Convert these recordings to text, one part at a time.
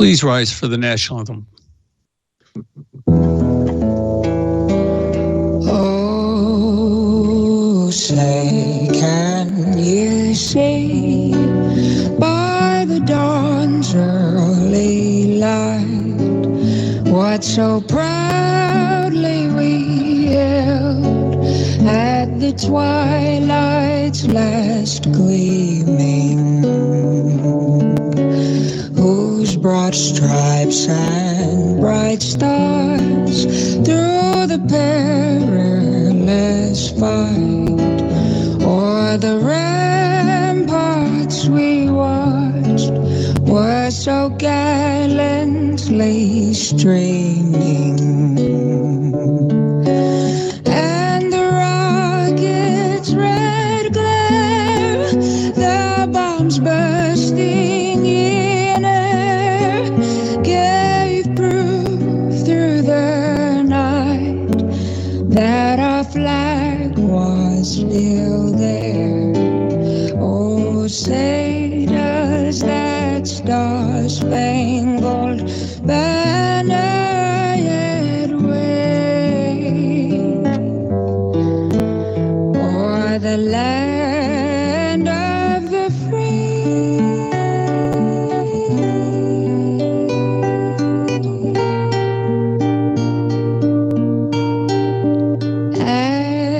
Please rise for the national anthem. Oh, say, can you see by the dawn's early light what so proudly we held at the twilight's last gleaming, whose broad stripes and bright stars through the perilous fight o'er the ramparts we watched were so gallantly streaming, and the rocket's red glare, the bombs bursting in air, gave proof through the night that our flag was still there. Oh, say does that star-spangled banner yet wave o'er the land of the free?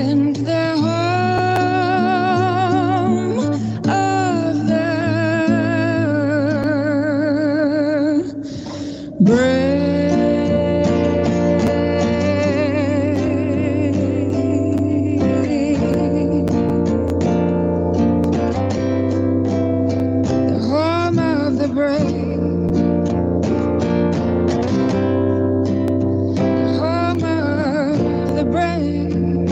And the home of the brave. The home of the brave. The home of the brave.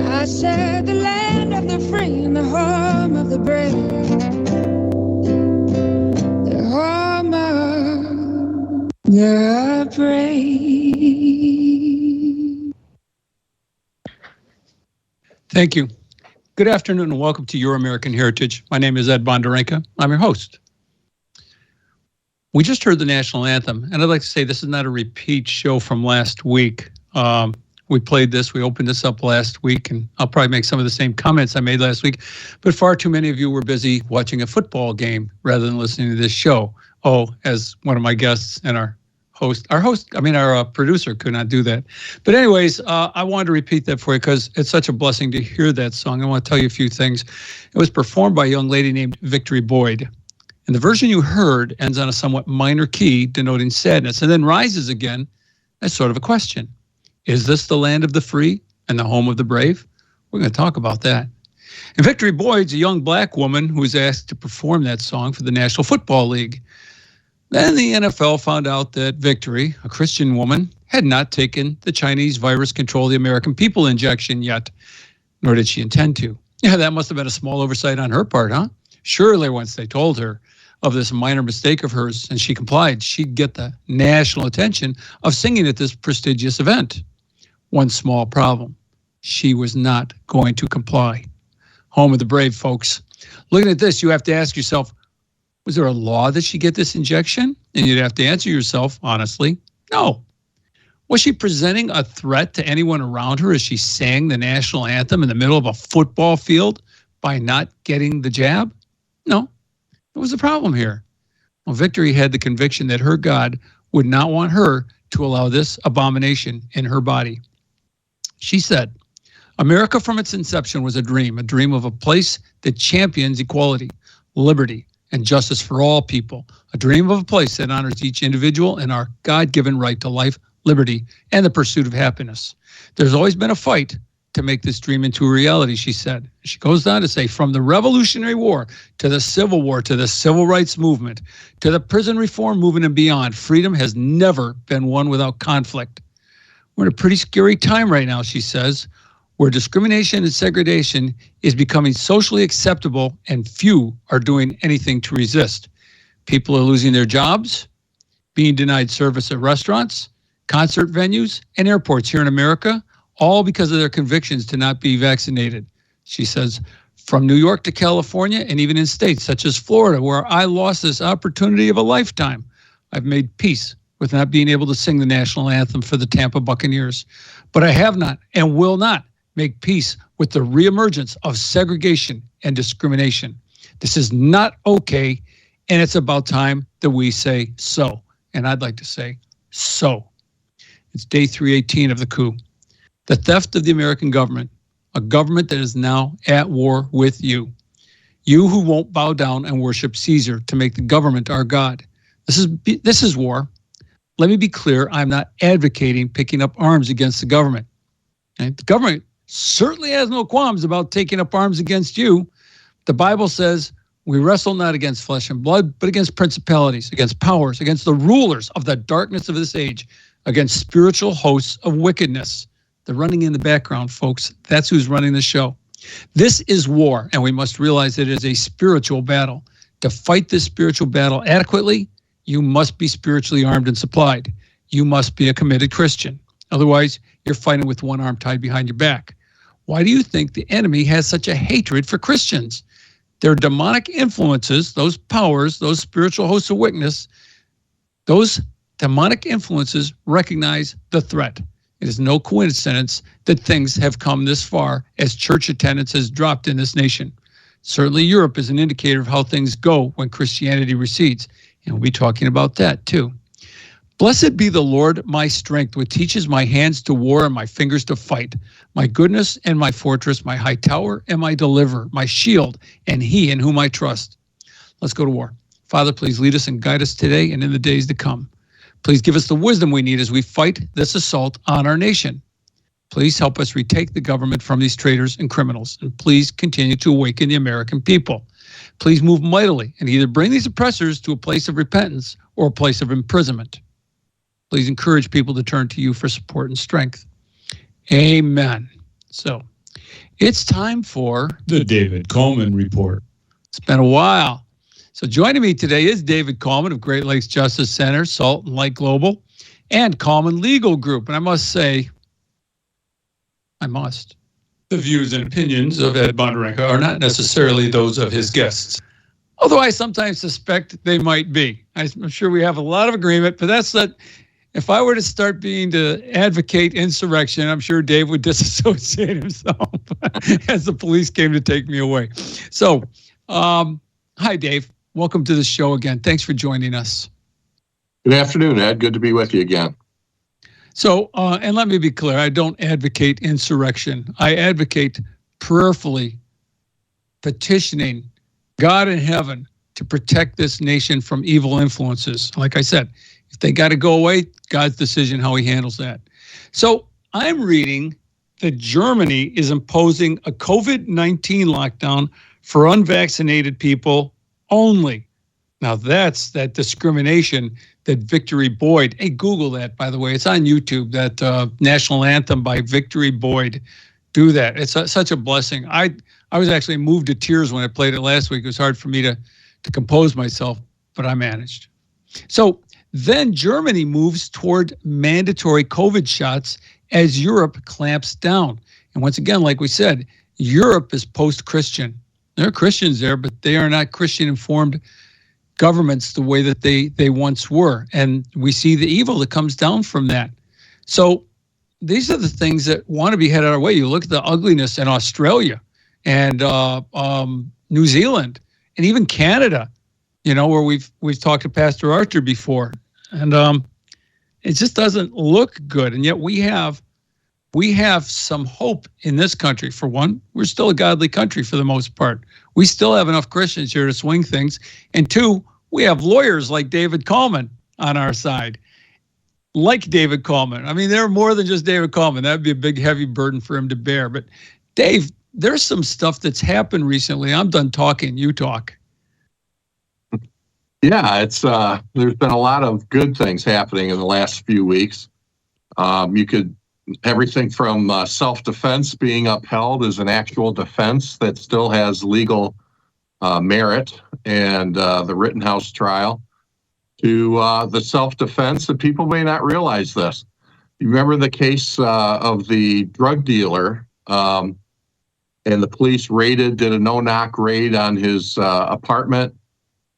I said the land of the free and the home of the brave. The home of the brave. Thank you. Good afternoon and welcome to Your American Heritage. My name is Ed Bonderenka. I'm your host. We just heard the national anthem, and I'd like to say this is not a repeat show from last week. We played this, we opened this up last week, and I'll probably make some of the same comments I made last week, but far too many of you were busy watching a football game rather than listening to this show. Oh, as one of my guests and our producer could not do that. But anyways, I wanted to repeat that for you because it's such a blessing to hear that song. I want to tell you a few things. It was performed by a young lady named Victory Boyd. And the version you heard ends on a somewhat minor key, denoting sadness, and then rises again as sort of a question. Is this the land of the free and the home of the brave? We're going to talk about that. And Victory Boyd's a young black woman who was asked to perform that song for the National Football League. Then the NFL found out that Victory, a Christian woman, had not taken the Chinese virus control the American people injection yet, nor did she intend to. Yeah, that must have been a small oversight on her part, huh? Surely once they told her of this minor mistake of hers and she complied, she'd get the national attention of singing at this prestigious event. One small problem. She was not going to comply. Home of the brave, folks. Looking at this, you have to ask yourself, was there a law that she get this injection? And you'd have to answer yourself, honestly, no. Was she presenting a threat to anyone around her as she sang the national anthem in the middle of a football field by not getting the jab? No. What was the problem here? Well, Victory had the conviction that her God would not want her to allow this abomination in her body. She said, America from its inception was a dream of a place that champions equality, liberty, and justice for all people, a dream of a place that honors each individual and our God-given right to life, liberty, and the pursuit of happiness. There's always been a fight to make this dream into a reality, she said. She goes on to say, from the Revolutionary War to the Civil War to the Civil Rights Movement to the prison reform movement and beyond, freedom has never been won without conflict. We're in a pretty scary time right now, she says, where discrimination and segregation is becoming socially acceptable and few are doing anything to resist. People are losing their jobs, being denied service at restaurants, concert venues, and airports here in America, all because of their convictions to not be vaccinated. She says, from New York to California, and even in states such as Florida, where I lost this opportunity of a lifetime. I've made peace with not being able to sing the national anthem for the Tampa Buccaneers. But I have not and will not make peace with the reemergence of segregation and discrimination. This is not okay, and it's about time that we say so. And I'd like to say so. It's day 318 of the coup. The theft of the American government, a government that is now at war with you. You who won't bow down and worship Caesar to make the government our God. This is war. Let me be clear, I'm not advocating picking up arms against the government. Okay? The government certainly has no qualms about taking up arms against you. The Bible says we wrestle not against flesh and blood, but against principalities, against powers, against the rulers of the darkness of this age, against spiritual hosts of wickedness. They're running in the background, folks. That's who's running the show. This is war, and we must realize it is a spiritual battle. To fight this spiritual battle adequately, you must be spiritually armed and supplied. You must be a committed Christian. Otherwise, you're fighting with one arm tied behind your back. Why do you think the enemy has such a hatred for Christians? Their demonic influences, those powers, those spiritual hosts of wickedness, those demonic influences recognize the threat. It is no coincidence that things have come this far as church attendance has dropped in this nation. Certainly Europe is an indicator of how things go when Christianity recedes. And we'll be talking about that too. Blessed be the Lord, my strength, which teaches my hands to war and my fingers to fight, my goodness and my fortress, my high tower and my deliverer, my shield, and he in whom I trust. Let's go to war. Father, please lead us and guide us today and in the days to come. Please give us the wisdom we need as we fight this assault on our nation. Please help us retake the government from these traitors and criminals, and please continue to awaken the American people. Please move mightily and either bring these oppressors to a place of repentance or a place of imprisonment. Please encourage people to turn to you for support and strength. Amen. So it's time for the David Kallman Report. It's been a while. So joining me today is David Kallman of Great Lakes Justice Center, Salt and Light Global, and Kallman Legal Group. And I must say, the views and opinions of Ed Bonderenka are not necessarily those of his guests, although I sometimes suspect they might be. I'm sure we have a lot of agreement, but that's that. If I were to start to advocate insurrection, I'm sure Dave would disassociate himself as the police came to take me away. So, hi, Dave. Welcome to the show again. Thanks for joining us. Good afternoon, Ed. Good to be with you again. So, and let me be clear, I don't advocate insurrection. I advocate prayerfully petitioning God in heaven to protect this nation from evil influences. Like I said, if they got to go away, God's decision how he handles that. So I'm reading that Germany is imposing a COVID-19 lockdown for unvaccinated people only. Now that's that discrimination that Victory Boyd, hey, Google that, by the way. It's on YouTube, that national anthem by Victory Boyd. Do that. It's such a blessing. I was actually moved to tears when I played it last week. It was hard for me to compose myself, but I managed. So then Germany moves toward mandatory COVID shots as Europe clamps down. And once again, like we said, Europe is post-Christian. There are Christians there, but they are not Christian-informed governments the way that they once were. And we see the evil that comes down from that. So these are the things that want to be headed our way. You look at the ugliness in Australia and New Zealand and even Canada, where we've talked to Pastor Archer before. And it just doesn't look good. And yet we have some hope in this country. For one, we're still a godly country for the most part. We still have enough Christians here to swing things. And two, we have lawyers like David Kallman on our side. Like David Kallman. I mean, they're more than just David Kallman. That'd be a big, heavy burden for him to bear. But Dave, there's some stuff that's happened recently. I'm done talking. You talk. Yeah, it's there's been a lot of good things happening in the last few weeks. Everything from self-defense being upheld as an actual defense that still has legal merit, and the Rittenhouse trial, to the self-defense that people may not realize this. You remember the case of the drug dealer and the police did a no-knock raid on his apartment,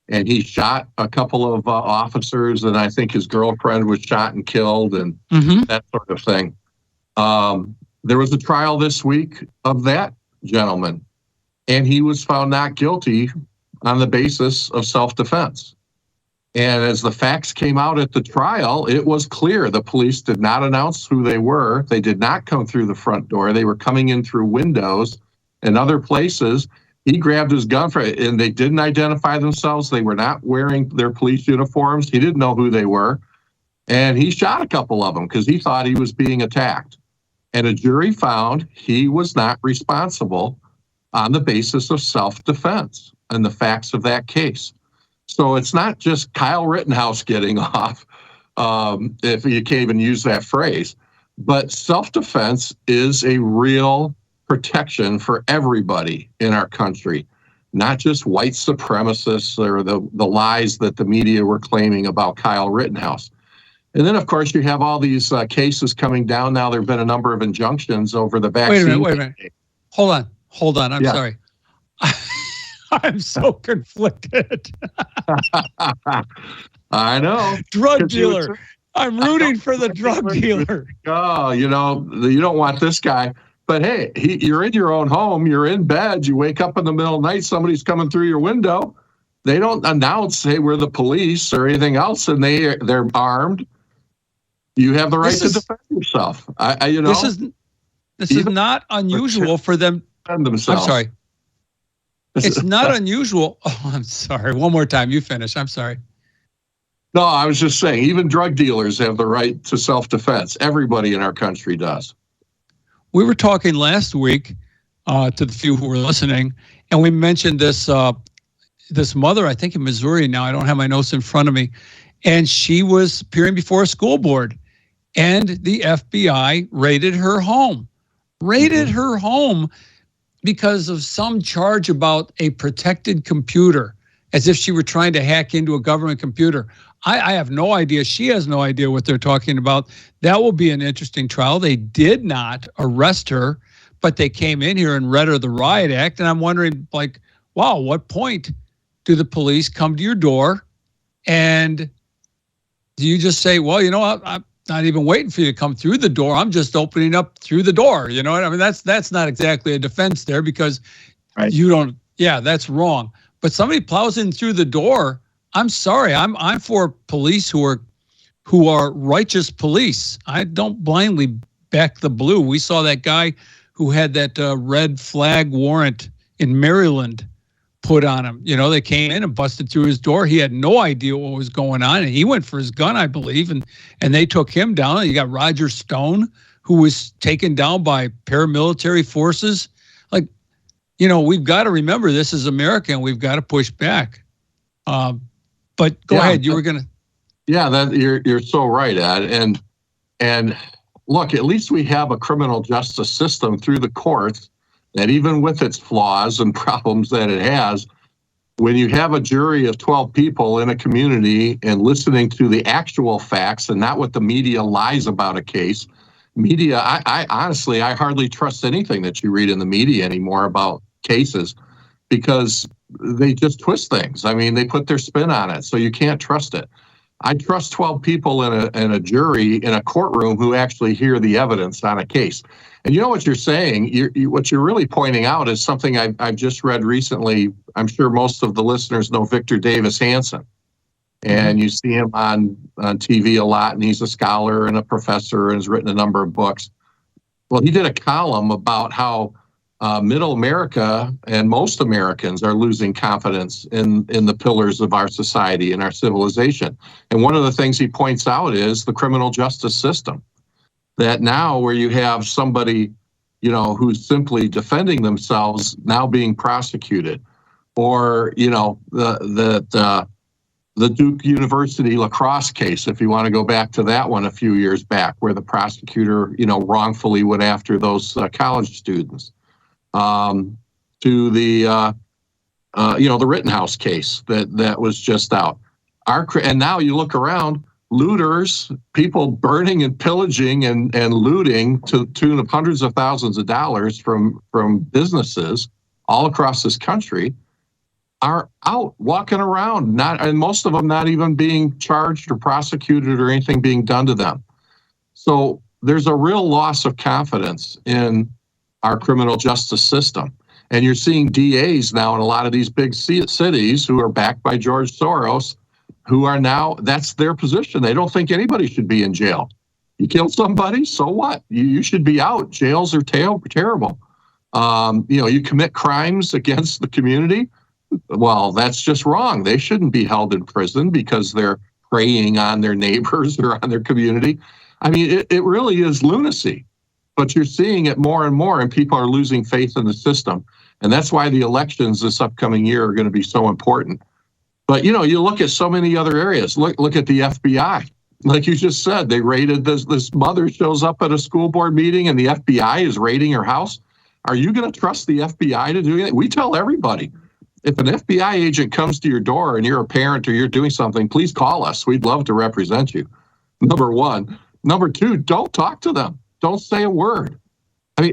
and he shot a couple of officers, and I think his girlfriend was shot and killed, and that sort of thing. There was a trial this week of that gentleman, and he was found not guilty on the basis of self-defense. And as the facts came out at the trial, it was clear the police did not announce who they were. They did not come through the front door. They were coming in through windows and other places. He grabbed his gun and they didn't identify themselves. They were not wearing their police uniforms. He didn't know who they were. And he shot a couple of them because he thought he was being attacked. And a jury found he was not responsible on the basis of self-defense and the facts of that case. So it's not just Kyle Rittenhouse getting off, if you can't even use that phrase, but self-defense is a real protection for everybody in our country, not just white supremacists or the lies that the media were claiming about Kyle Rittenhouse. And then, of course, you have all these cases coming down now. There have been a number of injunctions over the vaccine. Wait a minute. Hold on. I'm sorry. I'm so conflicted. I know. Drug dealer. I'm rooting for the drug dealer. Oh, you don't want this guy. But hey, you're in your own home. You're in bed. You wake up in the middle of the night. Somebody's coming through your window. They don't announce, hey, we're the police or anything else, and they're armed. You have the right to defend yourself. This is not unusual for them. Themselves. I'm sorry. It's not unusual. Oh, I'm sorry. One more time. You finish. I'm sorry. No, I was just saying, even drug dealers have the right to self-defense. Everybody in our country does. We were talking last week to the few who were listening, and we mentioned this mother, I think in Missouri now. I don't have my notes in front of me. And she was appearing before a school board, and the FBI raided her home. Her home because of some charge about a protected computer, as if she were trying to hack into a government computer. I have no idea. She has no idea what they're talking about. That will be an interesting trial. They did not arrest her, but they came in here and read her the Riot Act. And I'm wondering, wow, what point do the police come to your door? And do you just say, well, I'm not even waiting for you to come through the door. I'm just opening up through the door. You know what I mean? That's not exactly a defense there, because you don't. Yeah, that's wrong. But somebody plows in through the door. I'm sorry. I'm for police who are righteous police. I don't blindly back the blue. We saw that guy who had that red flag warrant in Maryland put on him. They came in and busted through his door. He had no idea what was going on, and he went for his gun, I believe, and they took him down. You got Roger Stone, who was taken down by paramilitary forces. We've got to remember this is America, and we've got to push back. But go ahead. You were gonna. Yeah, you're so right, Ed. And look, at least we have a criminal justice system through the courts that, even with its flaws and problems that it has, when you have a jury of 12 people in a community and listening to the actual facts and not what the media lies about a case. Media, I honestly, I hardly trust anything that you read in the media anymore about cases, because they just twist things. I mean, they put their spin on it, so you can't trust it. I trust 12 people in a jury in a courtroom who actually hear the evidence on a case. And you know what you're saying? What you're really pointing out is something I've just read recently. I'm sure most of the listeners know Victor Davis Hanson. And you see him on TV a lot, and he's a scholar and a professor and has written a number of books. Well, he did a column about how middle America and most Americans are losing confidence in the pillars of our society and our civilization. And one of the things he points out is the criminal justice system. That now, where you have somebody, who's simply defending themselves, now being prosecuted, or the Duke University lacrosse case, if you want to go back to that one a few years back, where the prosecutor, wrongfully went after those college students. To the Rittenhouse case that was just out. And now you look around, looters, people burning and pillaging and looting to the tune of hundreds of thousands of dollars from businesses all across this country, are out walking around, and most of them not even being charged or prosecuted or anything being done to them. So there's a real loss of confidence in our criminal justice system. And you're seeing DAs now in a lot of these big cities who are backed by George Soros, who are now, that's their position. They don't think anybody should be in jail. You kill somebody, so what? You should be out. Jails are terrible. You commit crimes against the community. Well, that's just wrong. They shouldn't be held in prison because they're preying on their neighbors or on their community. I mean, it really is lunacy. But you're seeing it more and more, and people are losing faith in the system. And that's why the elections this upcoming year are going to be so important. But, you look at so many other areas. Look at the FBI. Like you just said, they raided this mother shows up at a school board meeting and the FBI is raiding her house. Are you going to trust the FBI to do it? We tell everybody, if an FBI agent comes to your door and you're a parent or you're doing something, please call us. We'd love to represent you. Number one. Number two, don't talk to them. Don't say a word. I mean,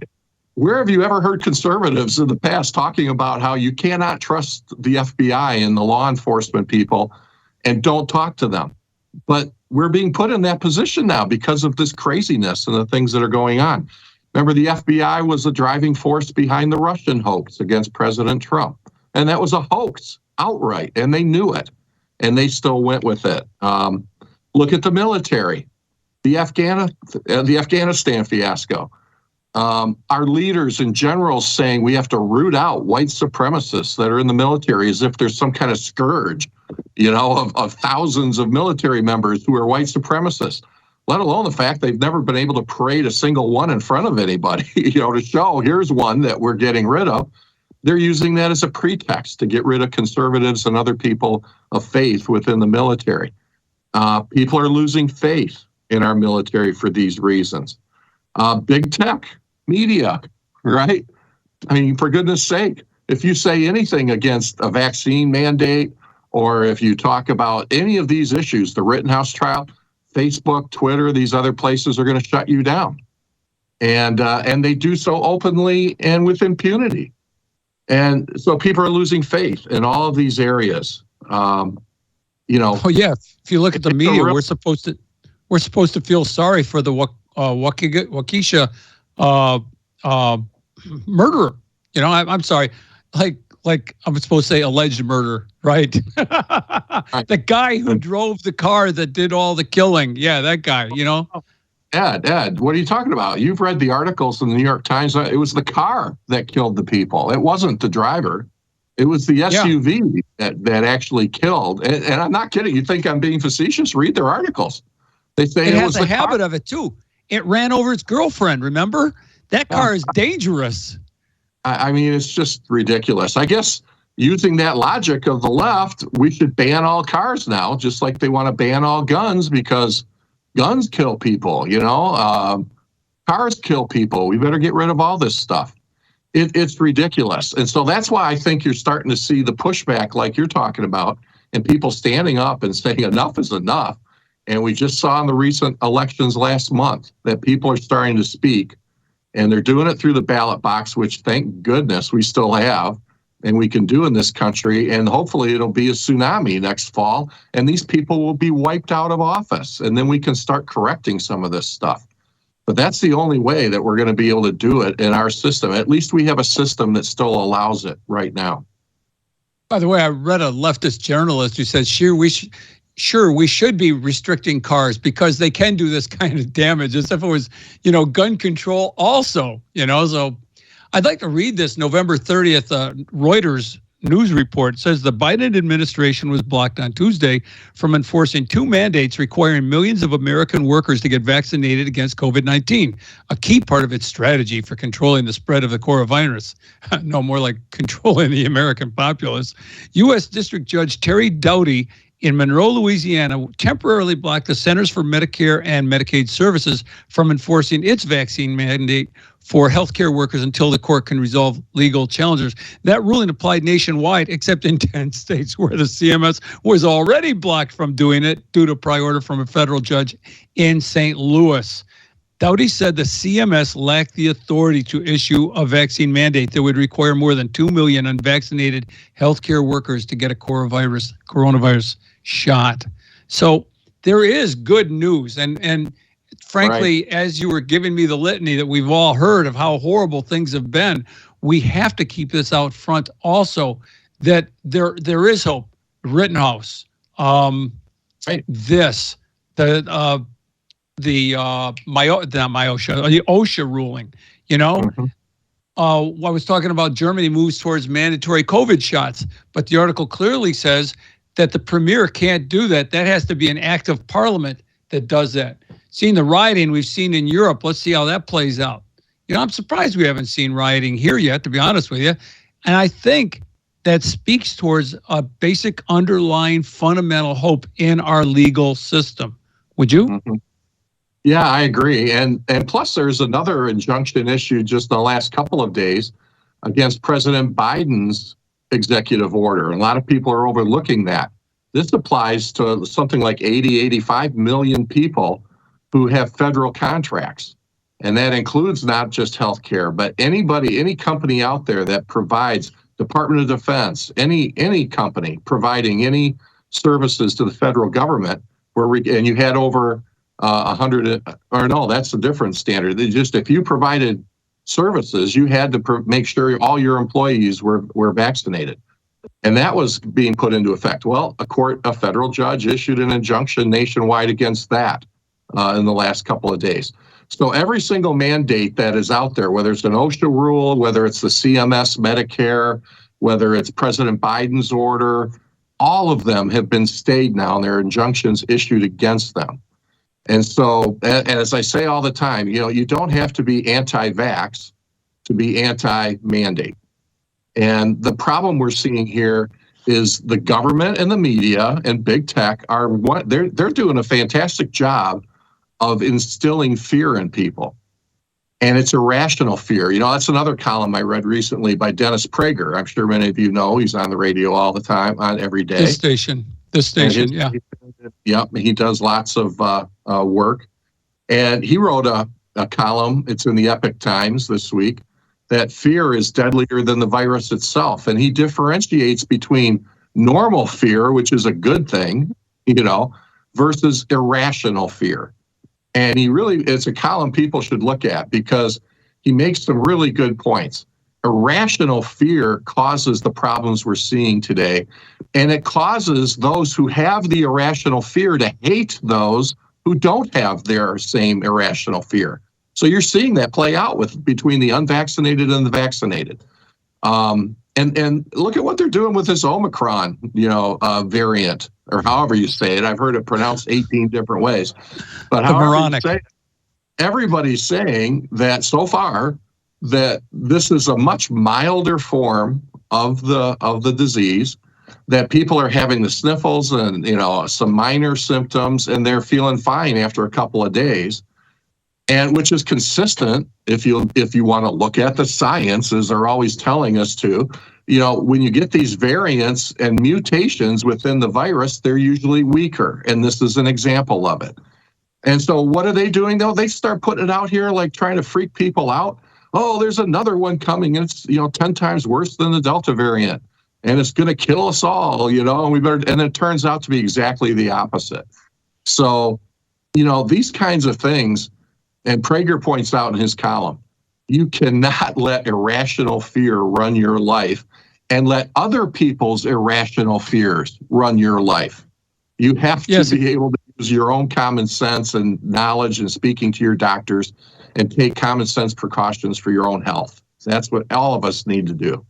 where have you ever heard conservatives in the past talking about how you cannot trust the FBI and the law enforcement people and don't talk to them? But we're being put in that position now because of this craziness and the things that are going on. Remember, the FBI was the driving force behind the Russian hoax against President Trump. And that was a hoax outright, and they knew it, and they still went with it. Look at the military, the Afghanistan fiasco. Our leaders and generals saying we have to root out white supremacists that are in the military as if there's some kind of scourge, of thousands of military members who are white supremacists, let alone the fact they've never been able to parade a single one in front of anybody, to show here's one that we're getting rid of. They're using that as a pretext to get rid of conservatives and other people of faith within the military. People are losing faith in our military for these reasons. Big tech, media, right? I mean, for goodness sake, if you say anything against a vaccine mandate, or if you talk about any of these issues, the Rittenhouse trial, Facebook, Twitter, these other places are going to shut you down. And they do so openly and with impunity. And so people are losing faith in all of these areas. Oh yeah, if you look at the media, we're supposed to feel sorry for the Waukesha murderer. I'm sorry, like I'm supposed to say alleged murder, right? The guy who drove the car that did all the killing. Yeah, that guy. Ed, what are you talking about? You've read the articles in the New York Times. It was the car that killed the people. It wasn't the driver. It was the SUV that actually killed. And I'm not kidding. You think I'm being facetious? Read their articles. They say it has a habit of it, too. It ran over its girlfriend, remember? That car is dangerous. I mean, it's just ridiculous. I guess using that logic of the left, we should ban all cars now, just like they want to ban all guns because guns kill people, cars kill people. We better get rid of all this stuff. It's ridiculous. And so that's why I think you're starting to see the pushback like you're talking about and people standing up and saying enough is enough. And we just saw in the recent elections last month that people are starting to speak, and they're doing it through the ballot box, which thank goodness we still have and we can do in this country. And hopefully it'll be a tsunami next fall and these people will be wiped out of office. And then we can start correcting some of this stuff. But that's the only way that we're going to be able to do it in our system. At least we have a system that still allows it right now. By the way, I read a leftist journalist who said, sure, we should be restricting cars because they can do this kind of damage as if it was, gun control also, so I'd like to read this November 30th Reuters news report. It says the Biden administration was blocked on Tuesday from enforcing two mandates requiring millions of American workers to get vaccinated against COVID-19, a key part of its strategy for controlling the spread of the coronavirus. No, more like controlling the American populace. U.S. District Judge Terry Doughty in Monroe, Louisiana, temporarily blocked the Centers for Medicare and Medicaid Services from enforcing its vaccine mandate for healthcare workers until the court can resolve legal challenges. That ruling applied nationwide, except in 10 states where the CMS was already blocked from doing it due to prior order from a federal judge in St. Louis. Doughty said the CMS lacked the authority to issue a vaccine mandate that would require more than 2 million unvaccinated healthcare workers to get a coronavirus shot. So there is good news. And frankly, as you were giving me the litany that we've all heard of how horrible things have been, we have to keep this out front also, that there is hope. Rittenhouse, the OSHA ruling, you know. I was talking about Germany moves towards mandatory COVID shots, but the article clearly says that the premier can't do that. That has to be an act of parliament that does that. Seeing the rioting we've seen in Europe, let's see how that plays out. You know, I'm surprised we haven't seen rioting here yet, to be honest with you. And I think that speaks towards a basic underlying fundamental hope in our legal system. Would you? Yeah, I agree. And plus there's another injunction issued just in the last couple of days against President Biden's executive order. A lot of people are overlooking that. This applies to something like 85 million people who have federal contracts. And that includes not just healthcare, but anybody, any company out there that provides Department of Defense, any company providing any services to the federal government, and you had over 100, or no, that's a different standard. They just, if you provided services, you had to make sure all your employees were vaccinated. And that was being put into effect. Well, a federal judge issued an injunction nationwide against that in the last couple of days. So every single mandate that is out there, whether it's an OSHA rule, whether it's the CMS Medicare, whether it's President Biden's order, all of them have been stayed now, and there are injunctions issued against them. And so, as I say all the time, you know, you don't have to be anti-vax to be anti-mandate. And the problem we're seeing here is the government and the media and big tech they're doing a fantastic job of instilling fear in people. And it's irrational fear. You know, that's another column I read recently by Dennis Prager. I'm sure many of you know, he's on the radio all the time, on every day. This station, yeah. Yep, he does lots of work. And he wrote a column, it's in the Epoch Times this week, that fear is deadlier than the virus itself. And he differentiates between normal fear, which is a good thing, you know, versus irrational fear. And it's a column people should look at because he makes some really good points. Irrational fear causes the problems we're seeing today, and it causes those who have the irrational fear to hate those who don't have their same irrational fear. So you're seeing that play out between the unvaccinated and the vaccinated. And look at what they're doing with this Omicron, variant, or however you say it. I've heard it pronounced 18 different ways. But however you say it, everybody's saying that so far that this is a much milder form of the disease, that people are having the sniffles and some minor symptoms, and they're feeling fine after a couple of days. And which is consistent if you want to look at the science, as they're always telling us to. When you get these variants and mutations within the virus, they're usually weaker. And this is an example of it. And so what are they doing, though? They start putting it out here, like trying to freak people out. Oh, there's another one coming. And it's, 10 times worse than the Delta variant. And it's going to kill us all, and it turns out to be exactly the opposite. So, these kinds of things. And Prager points out in his column, you cannot let irrational fear run your life and let other people's irrational fears run your life. You have to be able to use your own common sense and knowledge and speaking to your doctors and take common sense precautions for your own health. That's what all of us need to do.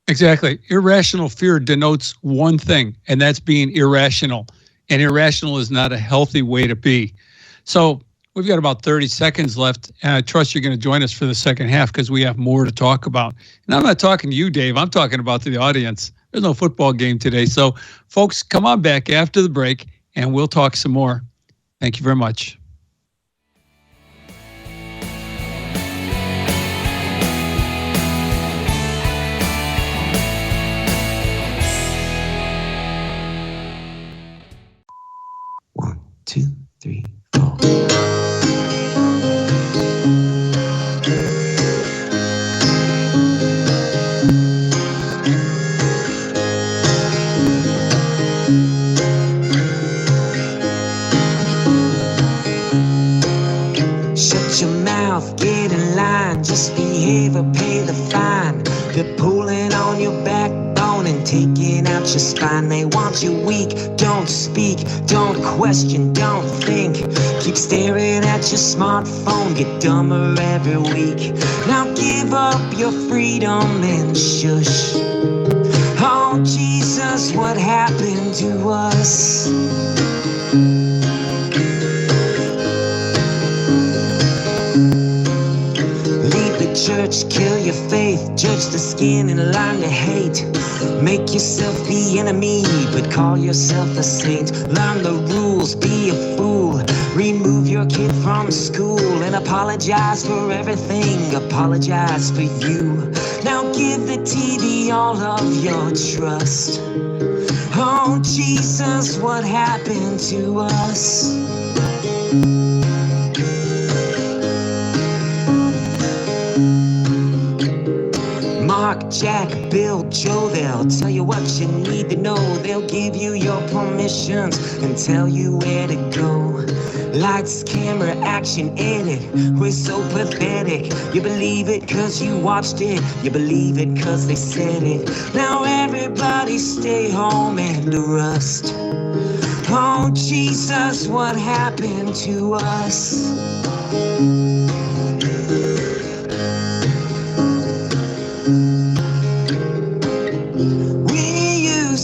Exactly. Irrational fear denotes one thing, and that's being irrational. And irrational is not a healthy way to be. So, we've got about 30 seconds left, and I trust you're going to join us for the second half because we have more to talk about. And I'm not talking to you, Dave. I'm talking about the audience. There's no football game today. So, folks, come on back after the break, and we'll talk some more. Thank you very much. One, two, three, four. Shut your mouth, get in line, just behave or pay the fine. They're pulling on your backbone and taking out your spine. They want you weak, don't speak, don't question, don't think. Keep staring at your smartphone, get dumber every week. Now give up your freedom and shush. Oh Jesus, what happened to us? Church, kill your faith, judge the skin and learn to hate. Make yourself the enemy, but call yourself a saint. Learn the rules, be a fool. Remove your kid from school and apologize for everything. Apologize for you. Now give the TV all of your trust. Oh Jesus, what happened to us? Mark, Jack, Bill, Joe, they'll tell you what you need to know. They'll give you your permissions and tell you where to go. Lights, camera, action, edit. We're so pathetic. You believe it cause you watched it. You believe it cause they said it. Now everybody stay home and rust. Oh Jesus, what happened to us?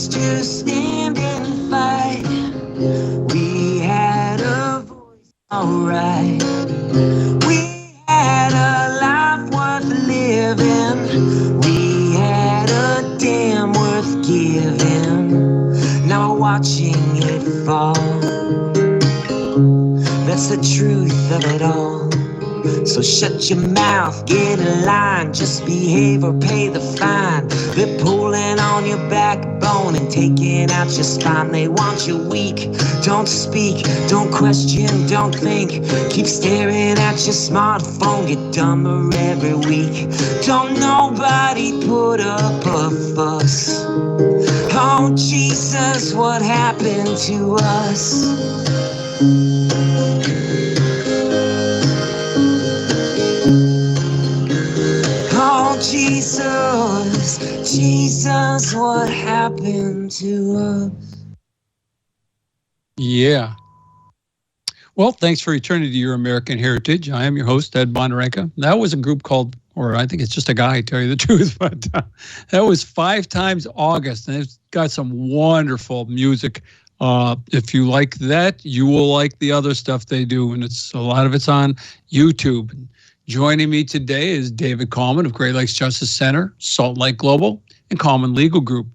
To stand and fight, we had a voice, alright. We had a life worth living. We had a damn worth giving. Now we're watching it fall. That's the truth of it all. So shut your mouth, get in line, just behave or pay the fine. They're pulling on your backbone and taking out your spine. They want you weak, don't speak, don't question, don't think. Keep staring at your smartphone, get dumber every week. Don't nobody put up a fuss. Oh Jesus, what happened to us? Oh Jesus, Jesus, what happened to us? Yeah. Well, thanks for returning to your American heritage. I am your host, Ed Bonderenka. That was a group called, or I think it's just a guy, tell you the truth, but that was 5 Times August, and it's got some wonderful music. If you like that, you will like the other stuff they do, and a lot of it's on YouTube. Joining me today is David Kallman of Great Lakes Justice Center, Salt Lake Global, and Kallman Legal Group.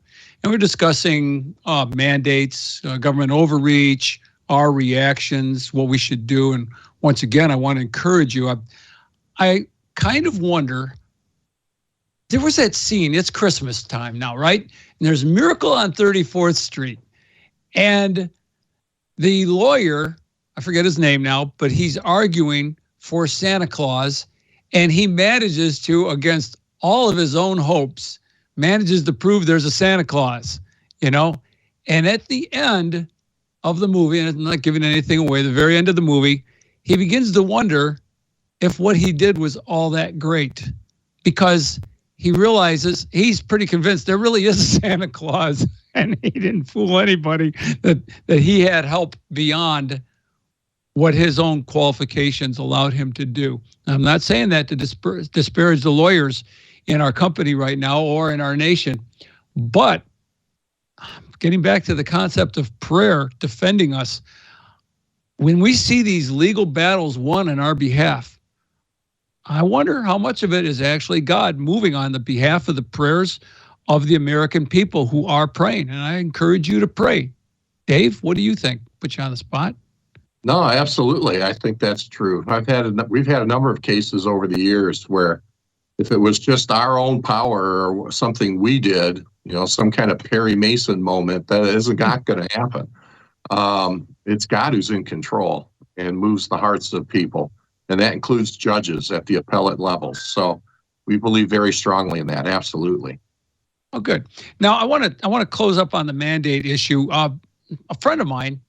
And we're discussing mandates, government overreach, our reactions, what we should do. And once again, I want to encourage you. I kind of wonder, there was that scene, it's Christmas time now, right? And there's Miracle on 34th Street. And the lawyer, I forget his name now, but he's arguing for Santa Claus, and he manages to, against all of his own hopes, manages to prove there's a Santa Claus, you know? And at the end of the movie, and I'm not giving anything away, the very end of the movie, he begins to wonder if what he did was all that great, because he realizes, he's pretty convinced there really is a Santa Claus, and he didn't fool anybody, that he had help beyond what his own qualifications allowed him to do. I'm not saying that to disparage the lawyers in our company right now or in our nation, but getting back to the concept of prayer defending us, when we see these legal battles won on our behalf, I wonder how much of it is actually God moving on the behalf of the prayers of the American people who are praying. And I encourage you to pray. Dave, what do you think? Put you on the spot. No, absolutely. I think that's true. We've had a number of cases over the years where if it was just our own power or something we did, some kind of Perry Mason moment, that isn't not going to happen. It's God who's in control and moves the hearts of people. And that includes judges at the appellate levels. So we believe very strongly in that. Absolutely. Oh, good. Now I want to close up on the mandate issue. A friend of mine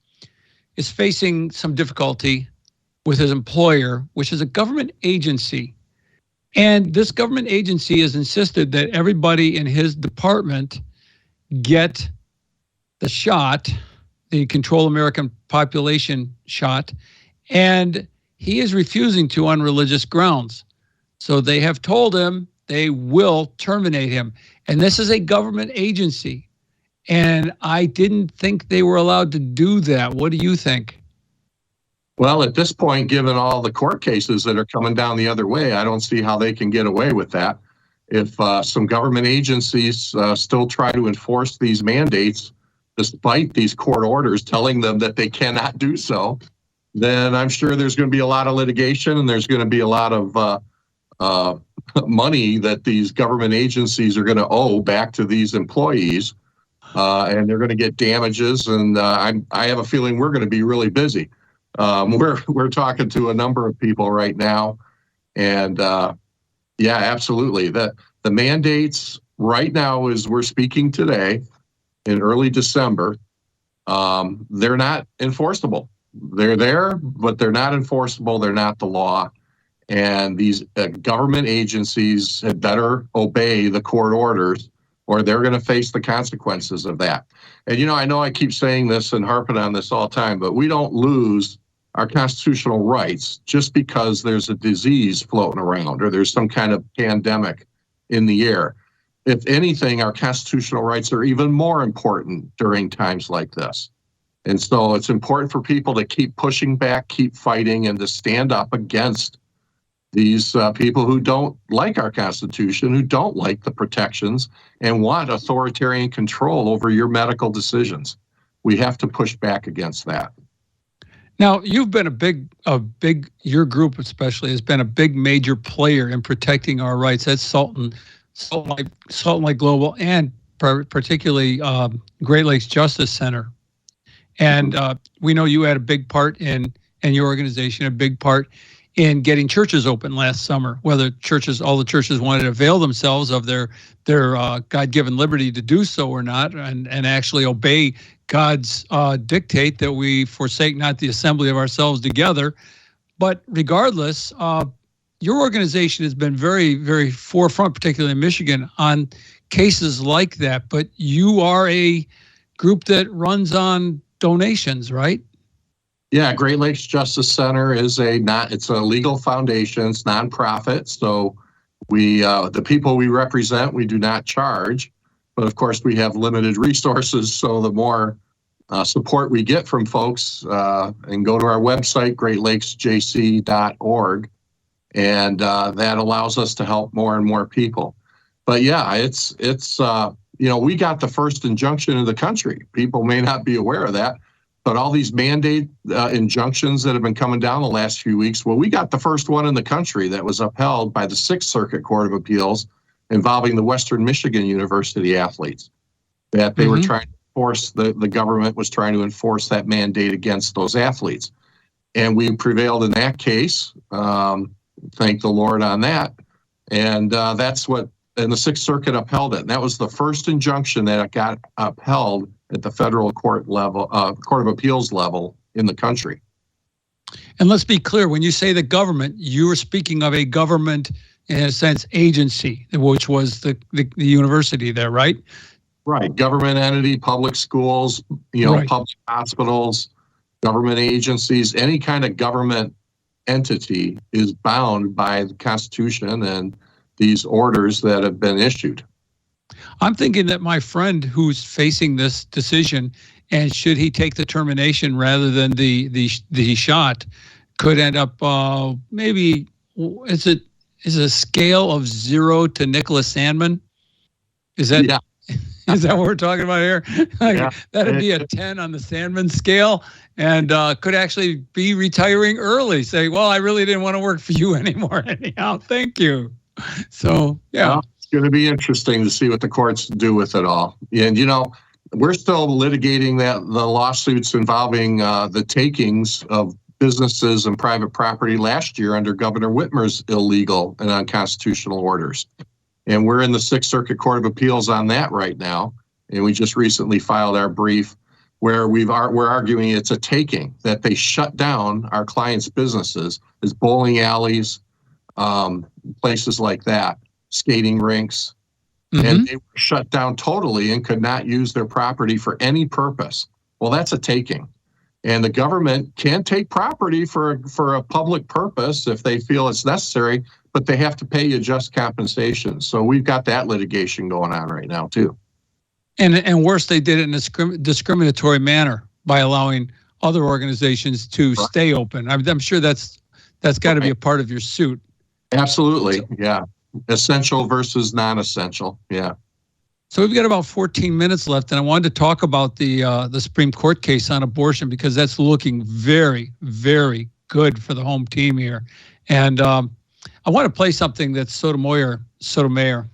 is facing some difficulty with his employer, which is a government agency. And this government agency has insisted that everybody in his department get the shot, the Control American Population shot, and he is refusing to on religious grounds. So they have told him they will terminate him. And this is a government agency. And I didn't think they were allowed to do that. What do you think? Well, at this point, given all the court cases that are coming down the other way, I don't see how they can get away with that. If some government agencies still try to enforce these mandates, despite these court orders telling them that they cannot do so, then I'm sure there's going to be a lot of litigation and there's going to be a lot of money that these government agencies are going to owe back to these employees, and they're going to get damages. And I have a feeling we're going to be really busy. We're talking to a number of people right now, and yeah, absolutely. The mandates right now, as we're speaking today, in early December, they're not enforceable. They're there, but they're not enforceable. They're not the law. And these government agencies had better obey the court orders, or they're going to face the consequences of that. And, I know I keep saying this and harping on this all the time, but we don't lose our constitutional rights just because there's a disease floating around or there's some kind of pandemic in the air. If anything, our constitutional rights are even more important during times like this. And so it's important for people to keep pushing back, keep fighting, and to stand up against these people who don't like our Constitution, who don't like the protections, and want authoritarian control over your medical decisions. We have to push back against that. Now, you've been your group especially has been a big major player in protecting our rights. That's Salt Lake Global, and particularly Great Lakes Justice Center. And we know you had a big part in your organization, a big part in getting churches open last summer, whether all the churches wanted to avail themselves of their God-given liberty to do so or not, and actually obey God's dictate that we forsake not the assembly of ourselves together. But regardless, your organization has been very, very forefront, particularly in Michigan, on cases like that. But you are a group that runs on donations, right? Yeah, Great Lakes Justice Center it's a legal foundation, it's nonprofit. So we, the people we represent, we do not charge, but of course we have limited resources. So the more support we get from folks, and go to our website, greatlakesjc.org, and that allows us to help more and more people. But yeah, it's we got the first injunction in the country. People may not be aware of that, but all these mandate injunctions that have been coming down the last few weeks, well, we got the first one in the country that was upheld by the Sixth Circuit Court of Appeals involving the Western Michigan University athletes, that they were trying to enforce, the government was trying to enforce that mandate against those athletes. And we prevailed in that case. Thank the Lord on that. And and the Sixth Circuit upheld it. And that was the first injunction that got upheld at the federal court level, Court of Appeals level in the country. And let's be clear, when you say the government, you are speaking of a government, in a sense, agency, which was the university there, right? Right. Government entity, public schools, Right. Public hospitals, government agencies, any kind of government entity is bound by the Constitution and these orders that have been issued. I'm thinking that my friend who's facing this decision, and should he take the termination rather than the shot, could end up maybe is a scale of 0 to Nicholas Sandmann? Is that Is that what we're talking about here? Like, Yeah. That'd be a 10 on the Sandman scale, and could actually be retiring early. Say, well, I really didn't want to work for you anymore anyhow. Thank you. So, yeah. Well, it's going to be interesting to see what the courts do with it all. And, we're still litigating the lawsuits involving the takings of businesses and private property last year under Governor Whitmer's illegal and unconstitutional orders. And we're in the Sixth Circuit Court of Appeals on that right now. And we just recently filed our brief where we're arguing it's a taking, that they shut down our clients' businesses as bowling alleys, places like that, skating rinks. Mm-hmm. And they were shut down totally and could not use their property for any purpose. Well, that's a taking. And the government can take property for a public purpose if they feel it's necessary, but they have to pay you just compensation. So we've got that litigation going on right now, too. And worse, they did it in a discriminatory manner by allowing other organizations to stay open. I'm sure that's got to be a part of your suit. Absolutely, yeah. Essential versus non-essential, yeah. So we've got about 14 minutes left, and I wanted to talk about the Supreme Court case on abortion because that's looking very, very good for the home team here. And I want to play something that Sotomayor,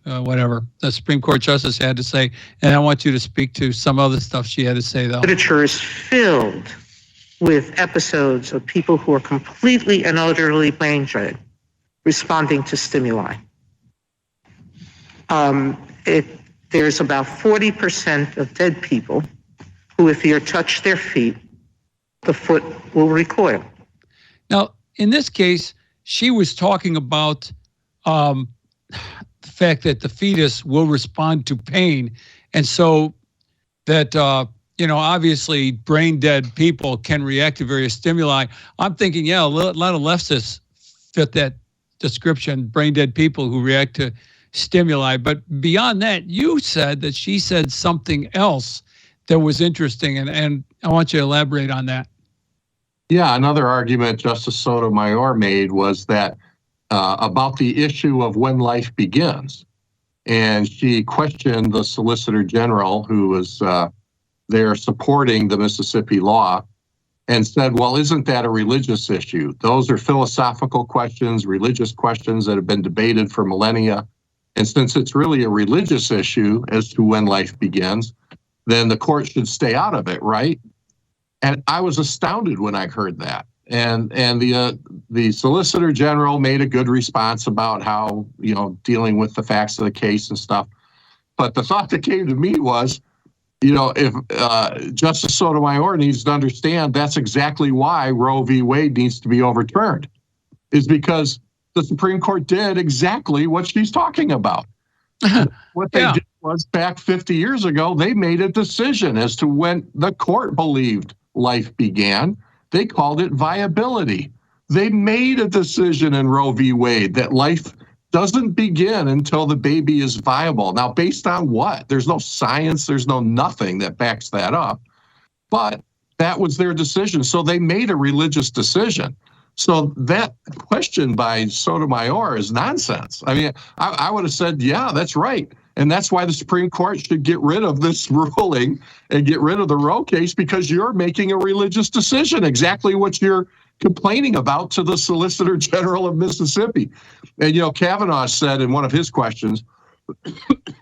whatever, the Supreme Court justice had to say, and I want you to speak to some other stuff she had to say, though. Literature is filled with episodes of people who are completely and utterly brain dead responding to stimuli. There's about 40% of dead people who, if you touch their feet, the foot will recoil. Now, in this case, she was talking about the fact that the fetus will respond to pain. And so that, obviously brain dead people can react to various stimuli. I'm thinking, a lot of leftists fit that description, brain dead people who react to stimuli. But beyond that, you said that she said something else that was interesting, and I want you to elaborate on that. Yeah, another argument Justice Sotomayor made was that about the issue of when life begins. And she questioned the Solicitor General, who was there supporting the Mississippi law, and said, well, isn't that a religious issue? Those are philosophical questions, religious questions that have been debated for millennia. And since it's really a religious issue as to when life begins, then the court should stay out of it, right? And I was astounded when I heard that. And the Solicitor General made a good response about how, dealing with the facts of the case and stuff. But the thought that came to me was, if Justice Sotomayor needs to understand that's exactly why Roe v. Wade needs to be overturned, is because the Supreme Court did exactly what she's talking about. What they did was back 50 years ago, they made a decision as to when the court believed life began. They called it viability. They made a decision in Roe v. Wade that life doesn't begin until the baby is viable. Now, based on what? There's no science, there's no nothing that backs that up. But that was their decision. So they made a religious decision. So that question by Sotomayor is nonsense. I mean, I would have said, yeah, that's right. And that's why the Supreme Court should get rid of this ruling and get rid of the Roe case, because you're making a religious decision, exactly what you're complaining about to the Solicitor General of Mississippi. And, Kavanaugh said in one of his questions,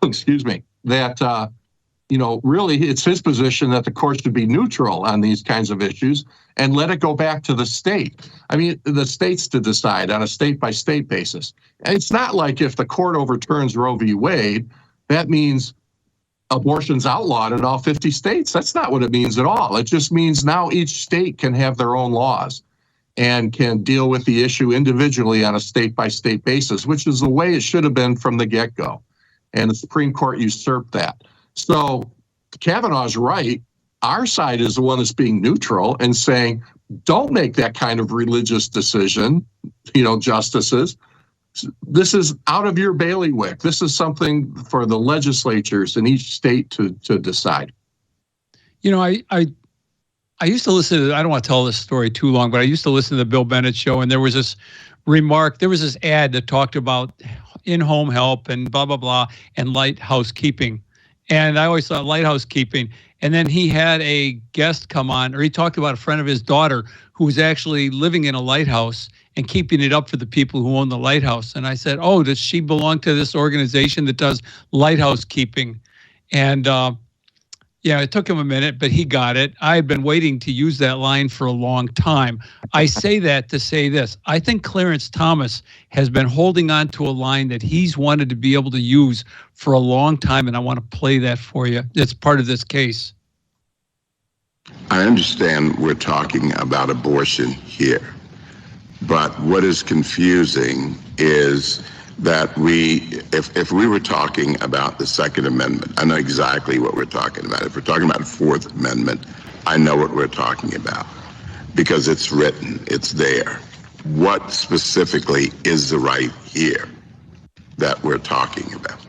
excuse me, that, really it's his position that the court should be neutral on these kinds of issues and let it go back to the state. I mean, the states to decide on a state-by-state basis. And it's not like if the court overturns Roe v. Wade, that means abortion's outlawed in all 50 states. That's not what it means at all. It just means now each state can have their own laws and can deal with the issue individually on a state-by-state basis, which is the way it should have been from the get-go. And the Supreme Court usurped that. So Kavanaugh's right. Our side is the one that's being neutral and saying, don't make that kind of religious decision, justices. This is out of your bailiwick. This is something for the legislatures in each state to decide. I used to listen to, I don't want to tell this story too long, but I used to listen to the Bill Bennett show, and there was this ad that talked about in-home help and blah, blah, blah, and light housekeeping. And I always thought lighthouse keeping. And then he had a guest come on, or he talked about a friend of his daughter who was actually living in a lighthouse and keeping it up for the people who own the lighthouse. And I said, oh, does she belong to this organization that does lighthouse keeping? And yeah, it took him a minute, but he got it. I had been waiting to use that line for a long time. I say that to say this. I think Clarence Thomas has been holding on to a line that he's wanted to be able to use for a long time, and I want to play that for you. It's part of this case. I understand we're talking about abortion here, but what is confusing is that if we were talking about the Second Amendment, I know exactly what we're talking about. If we're talking about the Fourth Amendment, I know what we're talking about because it's written, it's there. What specifically is the right here that we're talking about?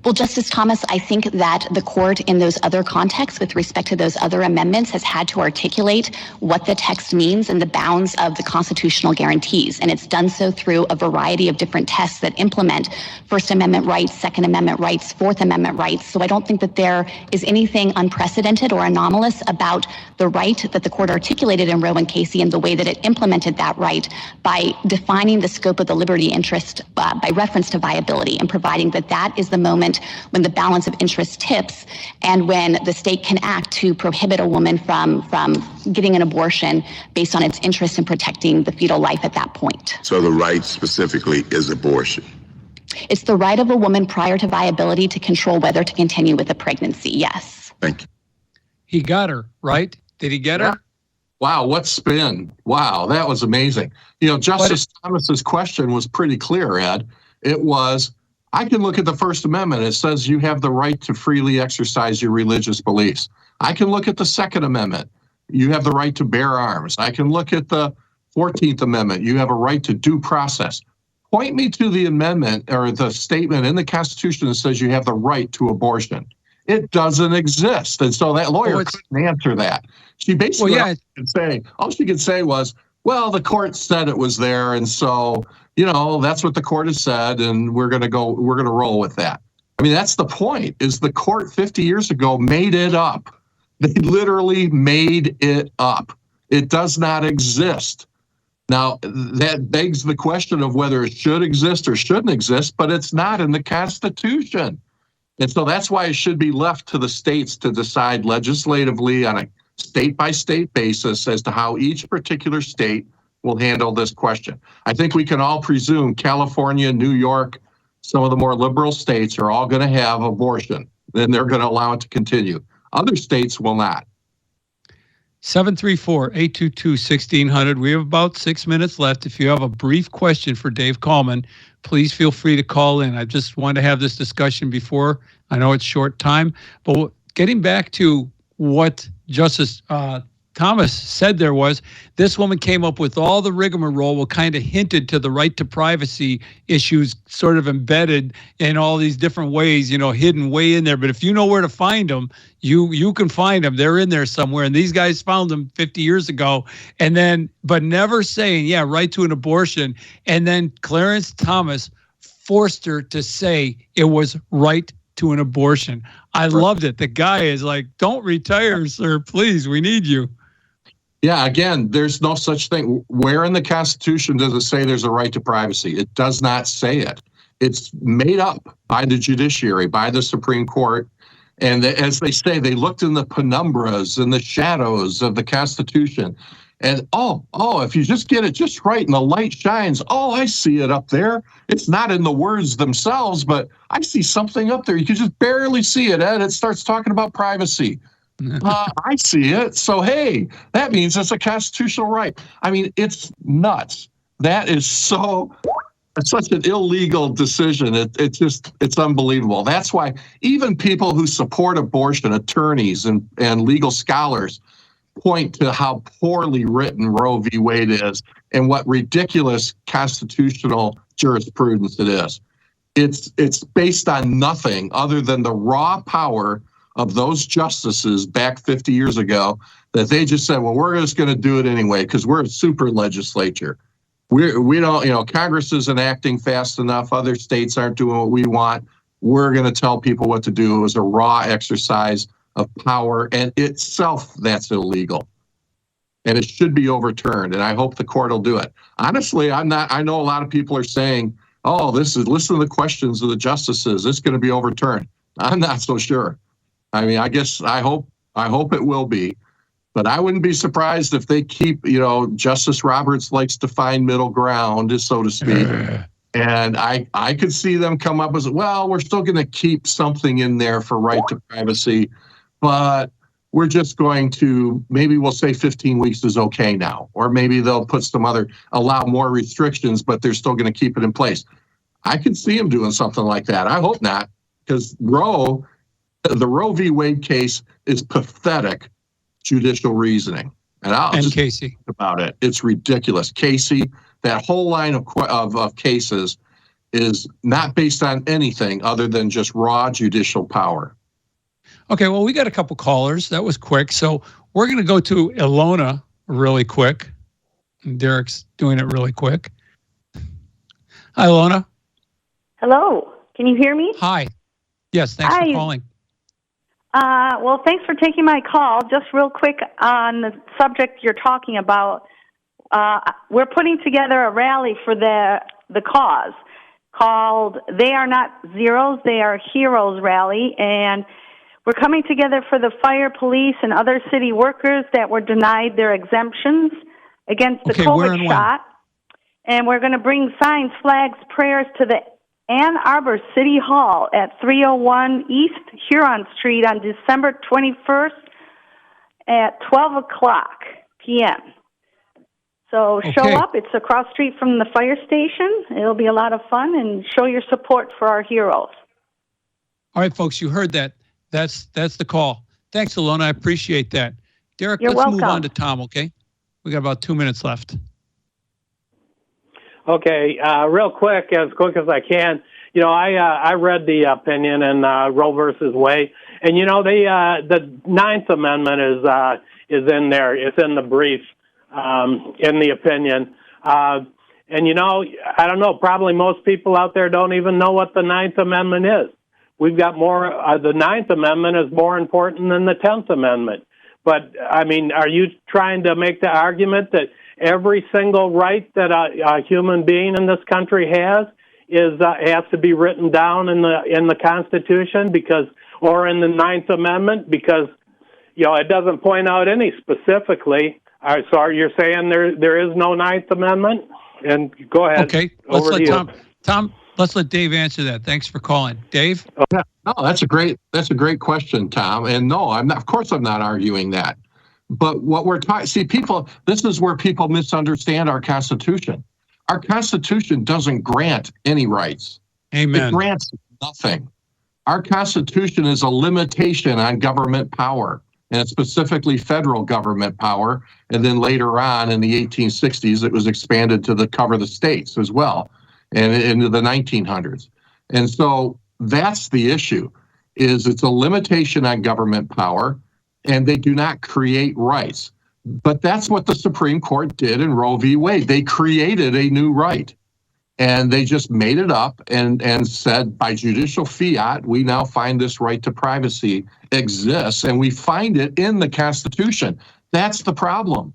Well, Justice Thomas, I think that the court in those other contexts with respect to those other amendments has had to articulate what the text means and the bounds of the constitutional guarantees. And it's done so through a variety of different tests that implement First Amendment rights, Second Amendment rights, Fourth Amendment rights. So I don't think that there is anything unprecedented or anomalous about the right that the court articulated in Roe and Casey and the way that it implemented that right by defining the scope of the liberty interest by reference to viability and providing that that is the moment when the balance of interest tips and when the state can act to prohibit a woman from getting an abortion based on its interest in protecting the fetal life at that point. So the right specifically is abortion. It's the right of a woman prior to viability to control whether to continue with a pregnancy, yes. Thank you. He got her, right? Did he get her? Wow, what spin. Wow, that was amazing. You know, Justice Thomas's question was pretty clear, Ed. It was, I can look at the First Amendment. It says you have the right to freely exercise your religious beliefs. I can look at the Second Amendment. You have the right to bear arms. I can look at the 14th Amendment. You have a right to due process. Point me to the amendment or the statement in the Constitution that says you have the right to abortion. It doesn't exist. And so that lawyer couldn't answer that. She basically, all she could say was, well, the court said it was there. And so, you know, that's what the court has said. And we're going to roll with that. I mean, that's the point, is the court 50 years ago made it up. They literally made it up. It does not exist. Now, that begs the question of whether it should exist or shouldn't exist, but it's not in the Constitution. And so that's why it should be left to the states to decide legislatively on a state-by-state basis as to how each particular state will handle this question. I think we can all presume California, New York, some of the more liberal states are all going to have abortion. Then they're going to allow it to continue. Other states will not. 734-822-1600. We have about 6 minutes left. If you have a brief question for Dave Kallman, please feel free to call in. I just wanted to have this discussion before. I know it's short time, but getting back to what Justice Thomas said there was, this woman came up with all the rigmarole, what kind of hinted to the right to privacy issues sort of embedded in all these different ways, you know, hidden way in there. But if you know where to find them, you can find them. They're in there somewhere. And these guys found them 50 years ago. And then, but never saying, yeah, right to an abortion. And then Clarence Thomas forced her to say it was right to an abortion. I loved it. The guy is like, don't retire, sir. Please, we need you. Yeah, again, there's no such thing. Where in the Constitution does it say there's a right to privacy? It does not say it. It's made up by the judiciary, by the Supreme Court. And as they say, they looked in the penumbras and the shadows of the Constitution. And, if you just get it just right and the light shines, I see it up there. It's not in the words themselves, but I see something up there. You can just barely see it, Ed. It starts talking about privacy. I see it. So, hey, that means it's a constitutional right. I mean, it's nuts. That is such an illegal decision. It's unbelievable. That's why even people who support abortion, attorneys and legal scholars, point to how poorly written Roe v. Wade is and what ridiculous constitutional jurisprudence it is. It's based on nothing other than the raw power of those justices back 50 years ago that they just said, well, we're just going to do it anyway because we're a super legislature. We don't, Congress isn't acting fast enough. Other states aren't doing what we want. we're going to tell people what to do. It was a raw exercise of power, and itself, that's illegal. And it should be overturned, and I hope the court will do it. Honestly, I know a lot of people are saying, oh, listen to the questions of the justices. It's going to be overturned. I'm not so sure. I mean, I hope it will be. But I wouldn't be surprised if they keep, Justice Roberts likes to find middle ground, so to speak. And I could see them come up as, well, we're still going to keep something in there for right to privacy, but we're just going to, maybe we'll say 15 weeks is okay now. Or maybe they'll put allow more restrictions, but they're still going to keep it in place. I could see them doing something like that. I hope not, because the Roe v. Wade case is pathetic judicial reasoning. And I'll just Casey talk about it. It's ridiculous. Casey, that whole line of cases is not based on anything other than just raw judicial power. Okay, well, we got a couple callers. That was quick. So we're going to go to Ilona really quick. Derek's doing it really quick. Hi, Ilona. Hello. Can you hear me? Hi. Yes, thanks for calling. Well, thanks for taking my call. Just real quick on the subject you're talking about. We're putting together a rally for the cause called They Are Not Zeros, They Are Heroes rally, and we're coming together for the fire, police, and other city workers that were denied their exemptions against the COVID shot. And we're going to bring signs, flags, prayers to the Ann Arbor City Hall at 301 East Huron Street on December 21st at 12 o'clock p.m. So show up. It's across the street from the fire station. It'll be a lot of fun, and show your support for our heroes. All right, folks, you heard that. That's the call. Thanks, Ilona. I appreciate that. Derek, You're let's welcome. move on to Tom, okay? We got about 2 minutes left. Okay, real quick as I can. I read the opinion in Roe versus Wade, and the Ninth Amendment is in there. It's in the brief, in the opinion. And I don't know. Probably most people out there don't even know what the Ninth Amendment is. We've got more. The Ninth Amendment is more important than the 10th Amendment. But I mean, are you trying to make the argument that every single right that a human being in this country has to be written down in the Constitution or in the Ninth Amendment because it doesn't point out any specifically. So are you saying there is no Ninth Amendment? And go ahead. Okay, let's let Tom. Let's let Dave answer that. Thanks for calling, Dave. Okay. No, that's a great question, Tom. And no, I'm not. Of course, I'm not arguing that. But what we're talking, people, this is where people misunderstand our Constitution. Our Constitution doesn't grant any rights. Amen. It grants nothing. Our Constitution is a limitation on government power, and specifically federal government power. And then later on in the 1860s, it was expanded to cover the states as well, and into the 1900s. And so that's the issue, is it's a limitation on government power, and they do not create rights. But that's what the Supreme Court did in Roe v. Wade. They created a new right, and they just made it up and said, by judicial fiat, we now find this right to privacy exists, and we find it in the Constitution. That's the problem.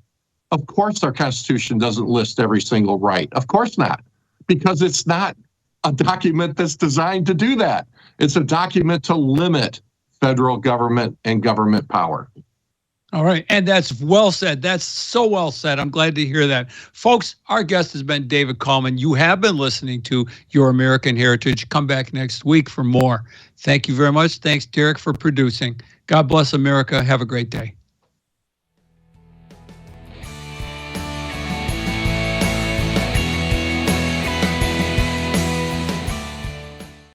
Of course, our Constitution doesn't list every single right. Of course not, because it's not a document that's designed to do that. It's a document to limit federal government and government power. All right. And that's well said. That's so well said. I'm glad to hear that. Folks, our guest has been David Kallman. You have been listening to Your American Heritage. Come back next week for more. Thank you very much. Thanks, Derek, for producing. God bless America. Have a great day.